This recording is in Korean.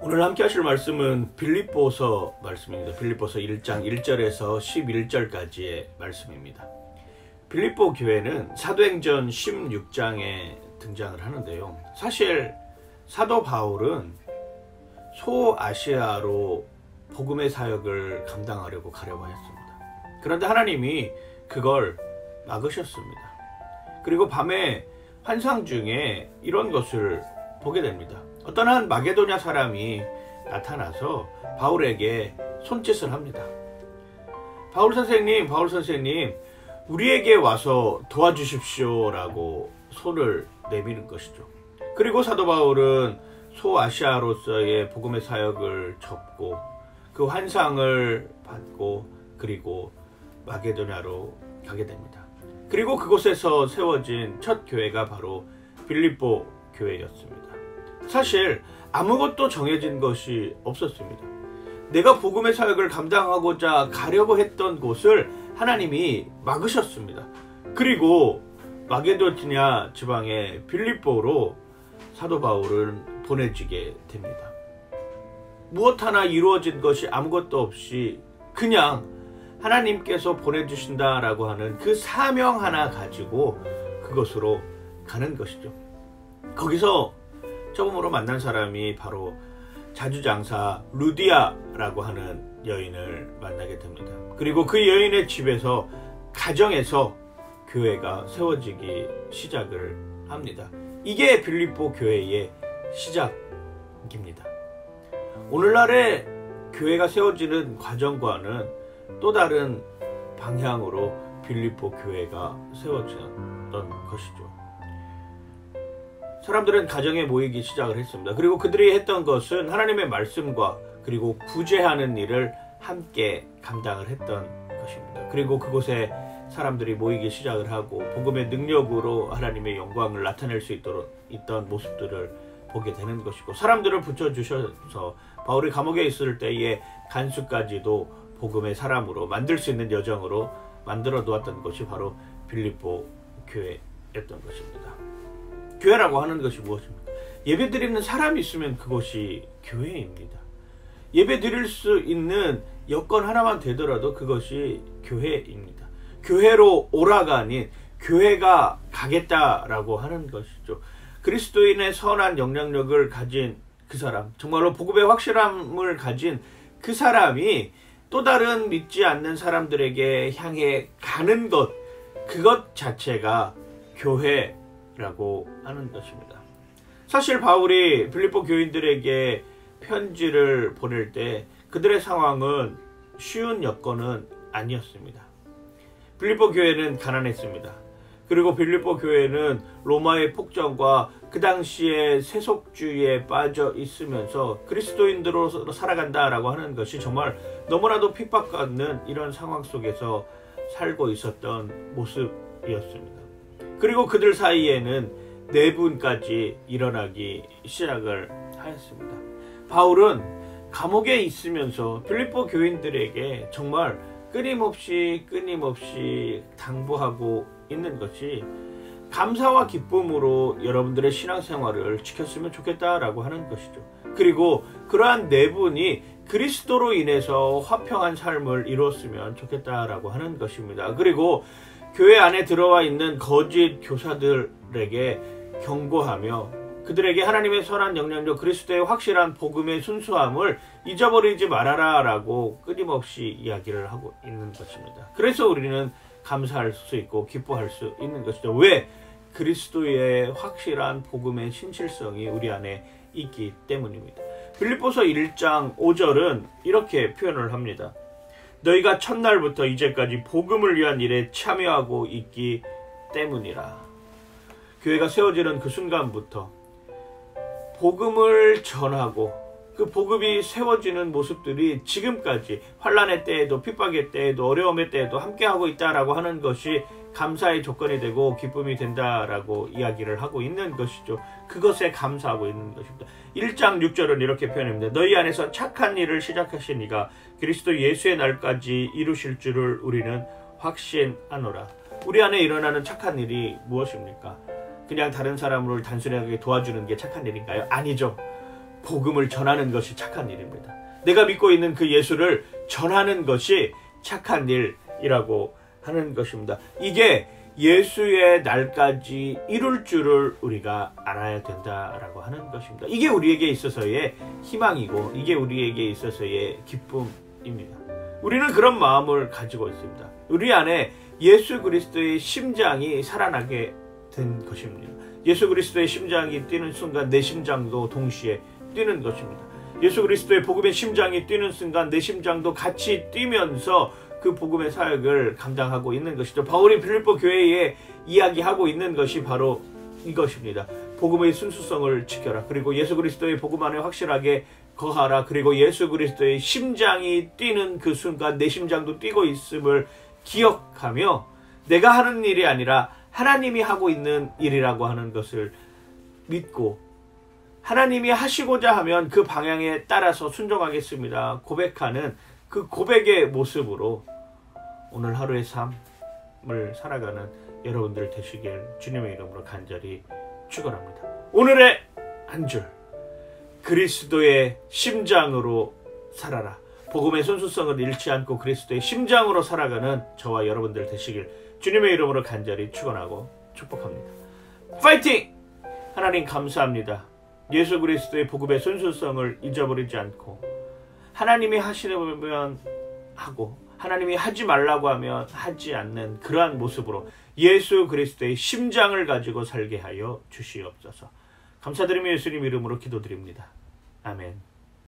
오늘 함께 하실 말씀은 빌립보서 말씀입니다. 빌립보서 1장 1절에서 11절까지의 말씀입니다. 빌립보 교회는 사도행전 16장에 등장을 하는데요. 사실 사도 바울은 소아시아로 복음의 사역을 감당하려고 가려고 했습니다. 그런데 하나님이 그걸 막으셨습니다. 그리고 밤에 환상 중에 이런 것을 보게 됩니다. 어떤 한 마게도냐 사람이 나타나서 바울에게 손짓을 합니다. 바울 선생님, 우리에게 와서 도와주십시오 라고 손을 내미는 것이죠. 그리고 사도 바울은 소아시아로서의 복음의 사역을 접고 그 환상을 받고 그리고 마게도냐로 가게 됩니다. 그리고 그곳에서 세워진 첫 교회가 바로 빌립보 교회였습니다. 사실 아무것도 정해진 것이 없었습니다. 내가 복음의 사역을 감당하고자 가려고 했던 곳을 하나님이 막으셨습니다. 그리고 마게도냐 지방의 빌립보로 사도 바울은 보내지게 됩니다. 무엇 하나 이루어진 것이 아무것도 없이 그냥 하나님께서 보내주신다라고 하는 그 사명 하나 가지고 그곳으로 가는 것이죠. 거기서 처음으로 만난 사람이 바로 자주장사 루디아라고 하는 여인을 만나게 됩니다. 그리고 그 여인의 집에서 가정에서 교회가 세워지기 시작을 합니다. 이게 빌립보 교회의 시작입니다. 오늘날의 교회가 세워지는 과정과는 또 다른 방향으로 빌립보 교회가 세워졌던 것이죠. 사람들은 가정에 모이기 시작을 했습니다. 그리고 그들이 했던 것은 하나님의 말씀과 그리고 구제하는 일을 함께 감당을 했던 것입니다. 그리고 그곳에 사람들이 모이기 시작을 하고 복음의 능력으로 하나님의 영광을 나타낼 수 있도록 있던 모습들을 보게 되는 것이고, 사람들을 붙여주셔서 바울이 감옥에 있을 때에 간수까지도 복음의 사람으로 만들 수 있는 여정으로 만들어 놓았던 것이 바로 빌립보 교회였던 것입니다. 교회라고 하는 것이 무엇입니까? 예배 드리는 사람이 있으면 그것이 교회입니다. 예배 드릴 수 있는 여건 하나만 되더라도 그것이 교회입니다. 교회로 오라가 아닌 교회가 가겠다라고 하는 것이죠. 그리스도인의 선한 영향력을 가진 그 사람, 정말로 복음의 확실함을 가진 그 사람이 또 다른 믿지 않는 사람들에게 향해 가는 것, 그것 자체가 교회라고 하는 것입니다. 사실 바울이 빌립보 교인들에게 편지를 보낼 때 그들의 상황은 쉬운 여건은 아니었습니다. 빌립보 교회는 가난했습니다. 그리고 빌립보 교회는 로마의 폭정과 그 당시에 세속주의에 빠져 있으면서 그리스도인들로 살아간다라고 하는 것이 정말 너무나도 핍박받는 이런 상황 속에서 살고 있었던 모습이었습니다. 그리고 그들 사이에는 내분까지 일어나기 시작을 하였습니다. 바울은 감옥에 있으면서 빌립보 교인들에게 정말 끊임없이 당부하고 있는 것이 감사와 기쁨으로 여러분들의 신앙생활을 지켰으면 좋겠다라고 하는 것이죠. 그리고 그러한 내분이 그리스도로 인해서 화평한 삶을 이루었으면 좋겠다라고 하는 것입니다. 그리고 교회 안에 들어와 있는 거짓 교사들에게 경고하며 그들에게 하나님의 선한 영향력, 그리스도의 확실한 복음의 순수함을 잊어버리지 말아라 라고 끊임없이 이야기를 하고 있는 것입니다. 그래서 우리는 감사할 수 있고 기뻐할 수 있는 것이죠. 왜? 그리스도의 확실한 복음의 신실성이 우리 안에 있기 때문입니다. 빌립보서 1장 5절은 이렇게 표현을 합니다. 너희가 첫날부터 이제까지 복음을 위한 일에 참여하고 있기 때문이라. 교회가 세워지는 그 순간부터 복음을 전하고 그 복음이 세워지는 모습들이 지금까지 환난의 때에도 핍박의 때에도 어려움의 때에도 함께하고 있다라고 하는 것이 감사의 조건이 되고 기쁨이 된다라고 이야기를 하고 있는 것이죠. 그것에 감사하고 있는 것입니다. 1장 6절은 이렇게 표현합니다. 너희 안에서 착한 일을 시작하신 이가 그리스도 예수의 날까지 이루실 줄을 우리는 확신하노라. 우리 안에 일어나는 착한 일이 무엇입니까? 그냥 다른 사람을 단순하게 도와주는 게 착한 일인가요? 아니죠. 복음을 전하는 것이 착한 일입니다. 내가 믿고 있는 그 예수를 전하는 것이 착한 일이라고 하는 것입니다. 이게 예수의 날까지 이룰 줄을 우리가 알아야 된다라고 하는 것입니다. 이게 우리에게 있어서의 희망이고 이게 우리에게 있어서의 기쁨입니다. 우리는 그런 마음을 가지고 있습니다. 우리 안에 예수 그리스도의 심장이 살아나게 된 것입니다. 예수 그리스도의 심장이 뛰는 순간 내 심장도 동시에 뛰는 것입니다. 예수 그리스도의 복음의 심장이 뛰는 순간 내 심장도 같이 뛰면서 그 복음의 사역을 감당하고 있는 것이죠. 바울이 빌립보 교회에 이야기하고 있는 것이 바로 이것입니다. 복음의 순수성을 지켜라. 그리고 예수 그리스도의 복음 안에 확실하게 거하라. 그리고 예수 그리스도의 심장이 뛰는 그 순간 내 심장도 뛰고 있음을 기억하며 내가 하는 일이 아니라 하나님이 하고 있는 일이라고 하는 것을 믿고 하나님이 하시고자 하면 그 방향에 따라서 순종하겠습니다. 고백하는 그 고백의 모습으로 오늘 하루의 삶을 살아가는 여러분들 되시길 주님의 이름으로 간절히 축원합니다. 오늘의 한 줄, 그리스도의 심장으로 살아라. 복음의 순수성을 잃지 않고 그리스도의 심장으로 살아가는 저와 여러분들 되시길 주님의 이름으로 간절히 축원하고 축복합니다. 파이팅! 하나님 감사합니다. 예수 그리스도의 복음의 순수성을 잊어버리지 않고 하나님이 하시려면 하고 하나님이 하지 말라고 하면 하지 않는 그러한 모습으로 예수 그리스도의 심장을 가지고 살게 하여 주시옵소서. 감사드리며 예수님 이름으로 기도드립니다. 아멘.